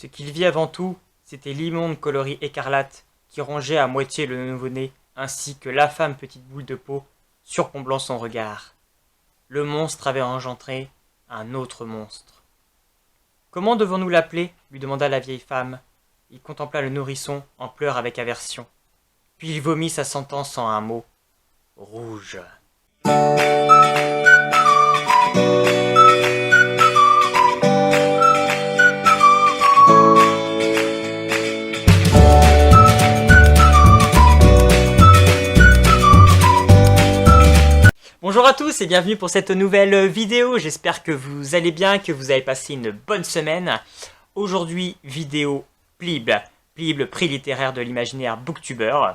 Ce qu'il vit avant tout, c'était l'immonde coloris écarlate qui rongeait à moitié le nouveau-né, ainsi que l'infâme petite boule de peau surplombant son regard. Le monstre avait engendré un autre monstre. Comment devons-nous l'appeler lui demanda la vieille femme. Il contempla le nourrisson en pleurs avec aversion. Puis il vomit sa sentence en un mot. Rouge. Bonjour à tous et bienvenue pour cette nouvelle vidéo. J'espère que vous allez bien, que vous avez passé une bonne semaine. Aujourd'hui, vidéo Plib. Plib, le prix littéraire de l'imaginaire booktuber.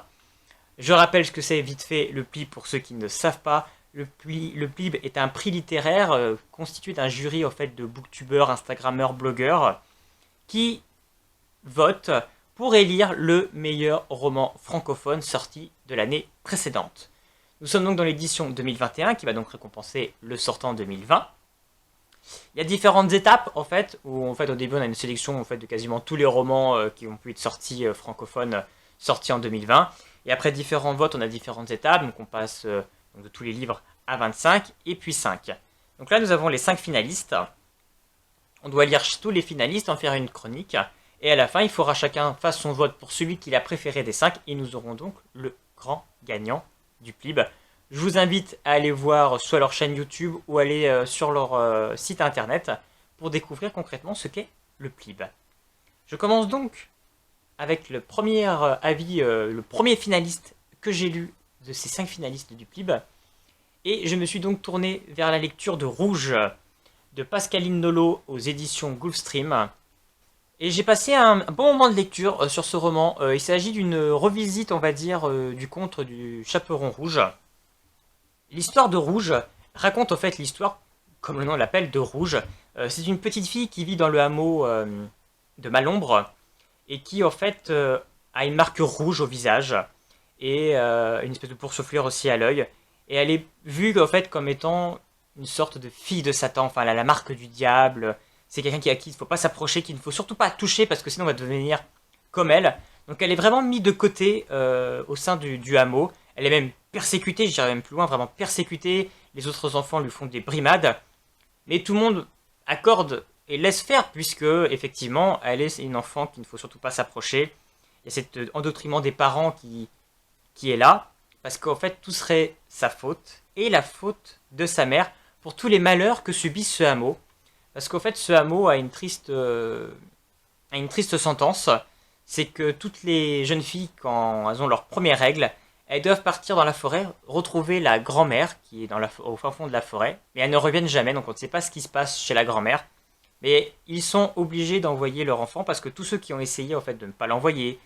Je rappelle ce que c'est vite fait le Plib pour ceux qui ne savent pas. Le Plib est un prix littéraire constitué d'un jury en fait, de booktubeurs, instagrammeurs, blogueurs qui votent pour élire le meilleur roman francophone sorti de l'année précédente. Nous sommes donc dans l'édition 2021 qui va donc récompenser le sortant 2020. Il y a différentes étapes en fait, où en fait au début on a une sélection en fait, de quasiment tous les romans qui ont pu être sortis francophones sortis en 2020. Et après différents votes, on a différentes étapes, donc on passe donc de tous les livres à 25 et puis 5. Donc là nous avons les 5 finalistes. On doit lire tous les finalistes, en faire une chronique. Et à la fin, il faudra chacun fasse son vote pour celui qu'il a préféré des 5. Et nous aurons donc le grand gagnant du Plib. Je vous invite à aller voir soit leur chaîne YouTube ou aller sur leur site internet pour découvrir concrètement ce qu'est le Plib. Je commence donc avec le premier avis, le premier finaliste que j'ai lu de ces 5 finalistes du Plib. Et je me suis donc tourné vers la lecture de Rouge de Pascaline Nolo aux éditions Gulfstream. Et j'ai passé un bon moment de lecture sur ce roman. Il s'agit d'une revisite, on va dire, du conte du Chaperon Rouge. L'histoire de Rouge raconte en fait l'histoire, comme le nom l'appelle, de Rouge. C'est une petite fille qui vit dans le hameau de Malombre et qui en fait a une marque rouge au visage et une espèce de boursouflure aussi à l'œil. Et elle est vue en fait comme étant une sorte de fille de Satan, enfin elle a la marque du diable. C'est quelqu'un à qui il ne faut pas s'approcher, qu'il ne faut surtout pas toucher parce que sinon on va devenir comme elle. Donc elle est vraiment mise de côté au sein du hameau. Elle est même persécutée, je dirais même plus loin, vraiment persécutée. Les autres enfants lui font des brimades. Mais tout le monde accorde et laisse faire puisque effectivement elle est une enfant qu'il ne faut surtout pas s'approcher. Il y a cet endoctrinement des parents qui est là. Parce qu'en fait tout serait sa faute et la faute de sa mère pour tous les malheurs que subit ce hameau. Parce qu'en fait, ce hameau a une triste sentence. C'est que toutes les jeunes filles, quand elles ont leurs premières règles, elles doivent partir dans la forêt, retrouver la grand-mère, qui est au fin fond de la forêt. Mais elles ne reviennent jamais, donc on ne sait pas ce qui se passe chez la grand-mère. Mais ils sont obligés d'envoyer leur enfant, parce que tous ceux qui ont essayé en fait, de ne pas l'envoyer,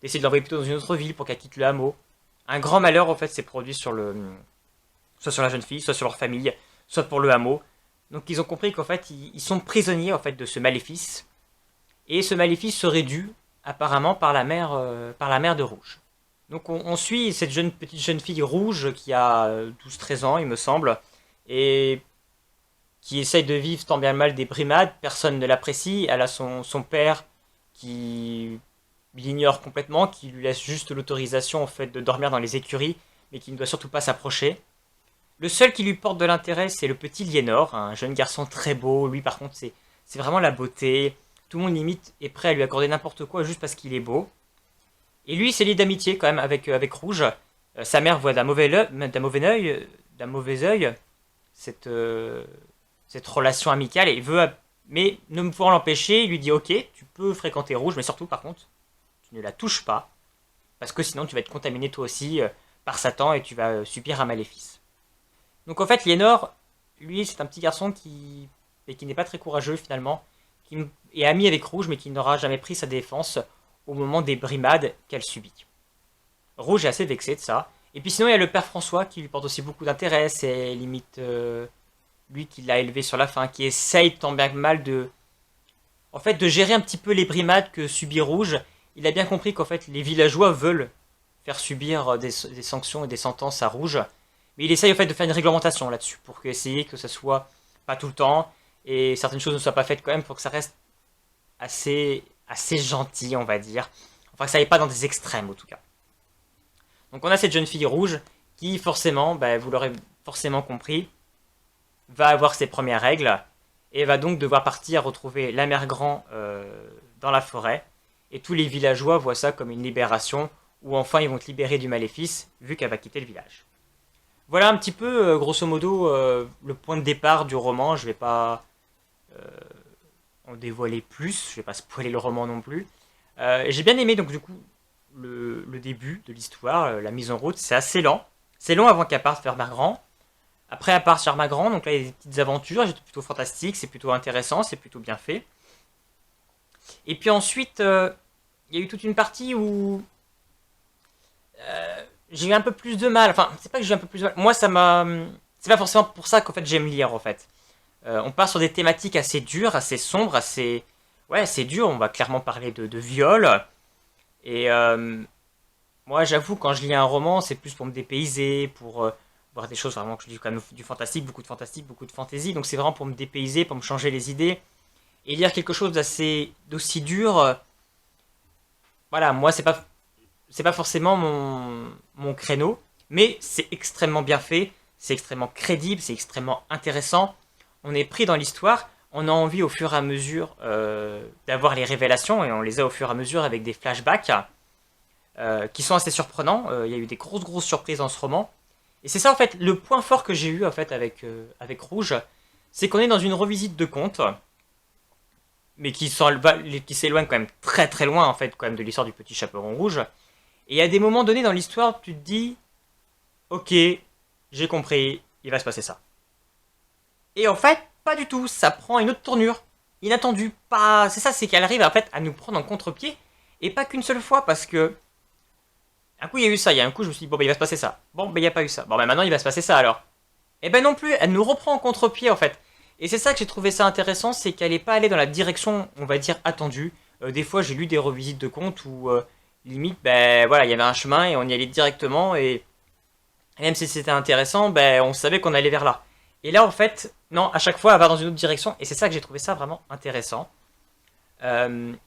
d'essayer de l'envoyer plutôt dans une autre ville pour qu'elle quitte le hameau, un grand malheur en fait, s'est produit soit sur la jeune fille, soit sur leur famille, soit pour le hameau. Donc ils ont compris qu'en fait ils sont prisonniers en fait de ce maléfice. Et ce maléfice serait dû apparemment par la mère de Rouge. Donc on suit cette petite jeune fille rouge qui a 12-13 ans il me semble. Et qui essaye de vivre tant bien mal des brimades. Personne ne l'apprécie. Elle a son père qui l'ignore complètement. Qui lui laisse juste l'autorisation en fait de dormir dans les écuries. Mais qui ne doit surtout pas s'approcher. Le seul qui lui porte de l'intérêt, c'est le petit Liénor, un jeune garçon très beau. Lui, par contre, c'est vraiment la beauté. Tout le monde limite est prêt à lui accorder n'importe quoi juste parce qu'il est beau. Et lui, c'est lié d'amitié quand même avec Rouge. Sa mère voit d'un mauvais œil cette relation amicale et veut, mais ne pouvant l'empêcher, il lui dit ok, tu peux fréquenter Rouge, mais surtout par contre, tu ne la touches pas parce que sinon tu vas être contaminé toi aussi par Satan et tu vas subir un maléfice. Donc en fait, Liénor, lui, c'est un petit garçon qui n'est pas très courageux finalement, qui est ami avec Rouge, mais qui n'aura jamais pris sa défense au moment des brimades qu'elle subit. Rouge est assez vexé de ça. Et puis sinon, il y a le père François qui lui porte aussi beaucoup d'intérêt. C'est limite lui qui l'a élevé sur la fin, qui essaye tant bien que mal de gérer un petit peu les brimades que subit Rouge. Il a bien compris qu'en fait, les villageois veulent faire subir des sanctions et des sentences à Rouge. Mais il essaye en fait de faire une réglementation là-dessus pour essayer que ça soit pas tout le temps et certaines choses ne soient pas faites quand même pour que ça reste assez assez gentil, on va dire. Enfin, que ça n'aille pas dans des extrêmes, en tout cas. Donc on a cette jeune fille rouge qui, forcément, vous l'aurez forcément compris, va avoir ses premières règles et va donc devoir partir retrouver la mère Grand dans la forêt. Et tous les villageois voient ça comme une libération, où enfin ils vont te libérer du maléfice, vu qu'elle va quitter le village. Voilà un petit peu, grosso modo, le point de départ du roman. Je vais pas en dévoiler plus, je vais pas spoiler le roman non plus. J'ai bien aimé donc du coup le début de l'histoire, la mise en route, c'est assez lent. C'est long avant qu'elle parte vers Margrand. Après, elle part sur Margrand, donc là il y a des petites aventures, c'est plutôt fantastique, c'est plutôt intéressant, c'est plutôt bien fait. Et puis ensuite, il y a eu toute une partie où j'ai eu un peu plus de mal. Enfin, c'est pas que j'ai eu un peu plus de mal. Moi, ça m'a. C'est pas forcément pour ça qu'en fait j'aime lire en fait. On part sur des thématiques assez dures, assez sombres, assez. Ouais, c'est dur. On va clairement parler de viol. Et moi, j'avoue, quand je lis un roman, c'est plus pour me dépayser, pour voir des choses vraiment que je lis quand même du fantastique, beaucoup de fantaisie. Donc c'est vraiment pour me dépayser, pour me changer les idées. Et lire quelque chose d'aussi dur. Voilà, moi, c'est pas forcément mon créneau, mais c'est extrêmement bien fait, c'est extrêmement crédible, c'est extrêmement intéressant. On est pris dans l'histoire, on a envie au fur et à mesure d'avoir les révélations, et on les a au fur et à mesure avec des flashbacks qui sont assez surprenants. Il y a eu des grosses surprises dans ce roman. Et c'est ça en fait, le point fort que j'ai eu en fait avec Rouge, c'est qu'on est dans une revisite de contes, mais qui s'éloigne quand même très loin en fait quand même de l'histoire du petit chaperon rouge. Et à des moments donnés dans l'histoire, tu te dis, ok, j'ai compris, il va se passer ça. Et en fait, pas du tout, ça prend une autre tournure, inattendue. Pas, c'est ça, c'est qu'elle arrive en fait à nous prendre en contre-pied, et pas qu'une seule fois, parce que un coup il y a eu ça, il y a un coup je me suis dit, bon il va se passer ça. Bon il n'y a pas eu ça. Bon maintenant il va se passer ça alors. Et non plus, elle nous reprend en contre-pied en fait. Et c'est ça que j'ai trouvé ça intéressant, c'est qu'elle n'est pas allée dans la direction, on va dire, attendue. Des fois j'ai lu des revisites de contes où limite, voilà, il y avait un chemin et on y allait directement et même si c'était intéressant, on savait qu'on allait vers là. Et là, en fait, non, à chaque fois, elle va dans une autre direction et c'est ça que j'ai trouvé ça vraiment intéressant.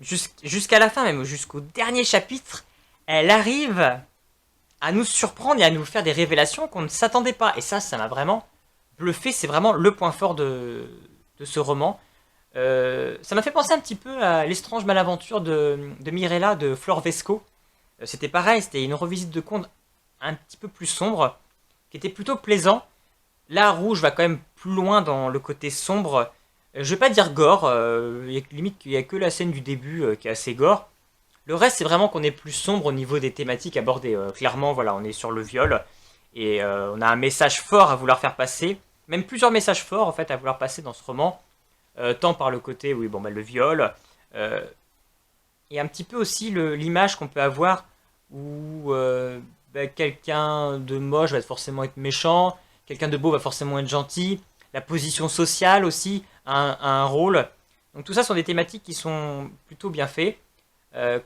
Jusqu'à la fin, même jusqu'au dernier chapitre, elle arrive à nous surprendre et à nous faire des révélations qu'on ne s'attendait pas. Et ça m'a vraiment bluffé. C'est vraiment le point fort de ce roman. Ça m'a fait penser un petit peu à L'Étrange Malaventure de Mirella de Flor Vesco. C'était pareil, c'était une revisite de conte un petit peu plus sombre, qui était plutôt plaisant. Là, Rouge va quand même plus loin dans le côté sombre. Je vais pas dire gore, limite il y a que la scène du début qui est assez gore. Le reste, c'est vraiment qu'on est plus sombre au niveau des thématiques abordées. Clairement, voilà, on est sur le viol et on a un message fort à vouloir faire passer, même plusieurs messages forts en fait à vouloir passer dans ce roman. Tant par le côté, oui, le viol, et un petit peu aussi l'image qu'on peut avoir où quelqu'un de moche va forcément être méchant, quelqu'un de beau va forcément être gentil, la position sociale aussi a un rôle. Donc tout ça sont des thématiques qui sont plutôt bien faites.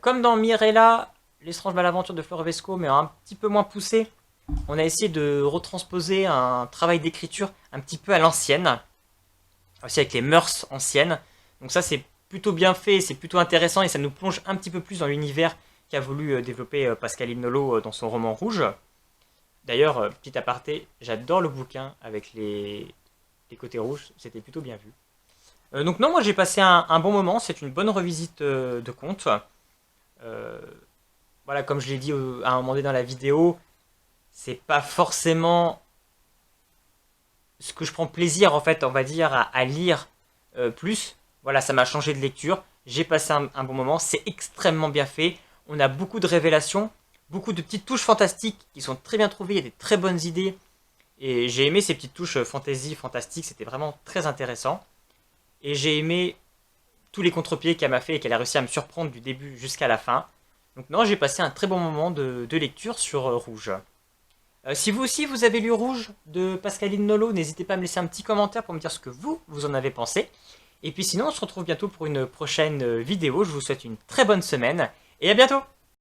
Comme dans Mirella, L'étrange malaventure de Flor Vesco, mais un petit peu moins poussé, on a essayé de retransposer un travail d'écriture un petit peu à l'ancienne, aussi avec les mœurs anciennes. Donc ça c'est plutôt bien fait, c'est plutôt intéressant et ça nous plonge un petit peu plus dans l'univers qu'a voulu développer Pascaline Nolo dans son roman Rouge. D'ailleurs, petit aparté, j'adore le bouquin avec les côtés rouges, c'était plutôt bien vu. Donc non, moi j'ai passé un bon moment, c'est une bonne revisite de contes. Voilà, comme je l'ai dit à un moment donné dans la vidéo, c'est pas forcément ce que je prends plaisir en fait, on va dire, à lire plus. Voilà, ça m'a changé de lecture, j'ai passé un bon moment, c'est extrêmement bien fait, on a beaucoup de révélations, beaucoup de petites touches fantastiques qui sont très bien trouvées, il y a des très bonnes idées, et j'ai aimé ces petites touches fantastiques, c'était vraiment très intéressant. Et j'ai aimé tous les contre-pieds qu'elle m'a fait et qu'elle a réussi à me surprendre du début jusqu'à la fin. Donc non, j'ai passé un très bon moment de lecture sur Rouge. Si vous aussi vous avez lu Rouge de Pascaline Nolo, n'hésitez pas à me laisser un petit commentaire pour me dire ce que vous en avez pensé. Et puis sinon, on se retrouve bientôt pour une prochaine vidéo. Je vous souhaite une très bonne semaine et à bientôt!